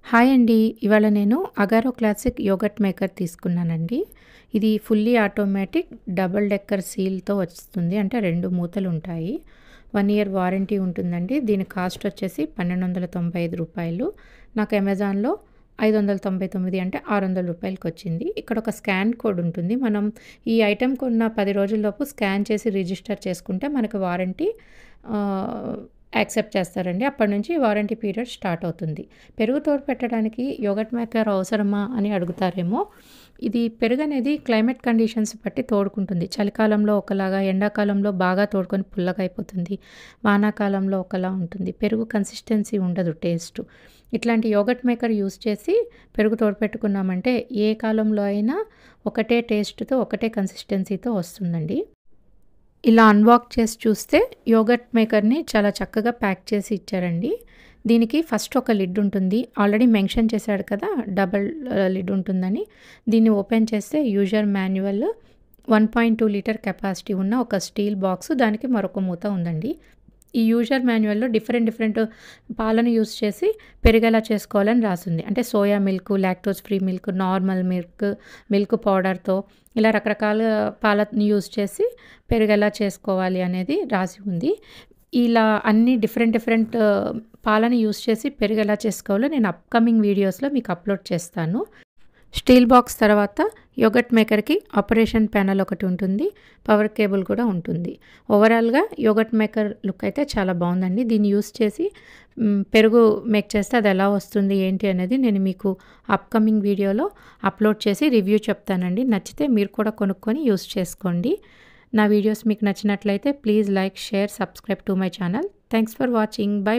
Hi అండి. ఇవాళ నేను అగారో క్లాసిక్ యోగర్ట్ మేకర్ తీసుకున్నానండి. ఇది ఫుల్లీ ఆటోమేటిక్ డబుల్ డెక్కర్ సీల్‌తో వస్తుంది. అంటే 2 మూతలుంటాయి. 1 ఇయర్ వారంటీ ఉంటుందండి. దీని కాస్ట్ వచ్చేసి రూ. 1295. నాకు అమెజాన్‌లో 599 అంటే రూ. 600కొచ్చింది. ఇక్కడ ఒక స్కాన్ కోడ్ ఉంటుంది. మనం ఈ ఐటెమ్ కొన్న 10 రోజుల్లోపు స్కాన్ చేసి రిజిస్టర్ చేసుకుంటే మనకు వారంటీ యాక్సెప్ట్ చేస్తారండి. అప్పటి నుంచి వారంటీ పీరియడ్ స్టార్ట్ అవుతుంది. పెరుగు తోడు పెట్టడానికి యోగర్ట్ మేకర్ అవసరమా అని అడుగుతారేమో. ఇది పెరుగు అనేది క్లైమేట్ కండిషన్స్ బట్టి తోడుకుంటుంది. చలికాలంలో ఒకలాగా, ఎండాకాలంలో బాగా తోడుకొని పుల్లగా అయిపోతుంది. వానాకాలంలో ఒకలా ఉంటుంది. పెరుగు కన్సిస్టెన్సీ ఉండదు టేస్ట్. ఇట్లాంటి యోగర్ట్ మేకర్ యూస్ చేసి పెరుగు తోడు పెట్టుకున్నామంటే ఏ కాలంలో అయినా ఒకటే టేస్ట్‌తో, ఒకటే కన్సిస్టెన్సీతో వస్తుందండి. ఇలా అన్బాక్స్ చేసి చూస్తే యోగర్ట్ మేకర్‌ని చాలా చక్కగా ప్యాక్ చేసి ఇచ్చారండి. దీనికి ఫస్ట్ ఒక లిడ్ ఉంటుంది. ఆల్రెడీ మెన్షన్ చేశాడు కదా! డబుల్ లిడ్ ఉంటుందని. దీన్ని ఓపెన్ చేస్తే యూజర్ మాన్యువల్ 1.2 లీటర్ కెపాసిటీ ఉన్న ఒక స్టీల్ బాక్స్, దానికి మరొక మూత ఉందండి. ఈ యూజర్ మాన్యువల్‌లో డిఫరెంట్ పాలను యూజ్ చేసి పెరుగు ఎలా చేసుకోవాలని రాసుంది. అంటే soya milk, lactose free milk, normal milk, milk పౌడర్‌తో ఇలా రకరకాల పాలని యూజ్ చేసి పెరుగు ఎలా చేసుకోవాలి అనేది రాసి ఉంది. ఇలా అన్ని డిఫరెంట్ పాలని యూజ్ చేసి పెరుగు ఎలా చేసుకోవాలో నేను అప్‌కమింగ్ వీడియోస్‌లో మీకు అప్‌లోడ్ చేస్తాను. స్టీల్ బాక్స్ తర్వాత యోగర్ట్ మేకర్‌కి ఆపరేషన్ ప్యానెల్ ఒకటి ఉంటుంది. పవర్ కేబుల్ కూడా ఉంటుంది. ఓవరాల్‌గా యోగర్ట్ మేకర్ లుక్ అయితే చాలా బాగుందండి. దీన్ని యూజ్ చేసి పెరుగు మేక్ చేస్తే అది ఎలా వస్తుంది ఏంటి అనేది నేను మీకు అప్‌కమింగ్ వీడియోలో అప్‌లోడ్ చేసి రివ్యూ చెప్తానండి. నచ్చితే మీరు కూడా కొనుక్కొని యూజ్ చేసుకోండి. నా వీడియోస్ మీకు నచ్చినట్లయితే please like, share, subscribe to my channel. Thanks for watching. By.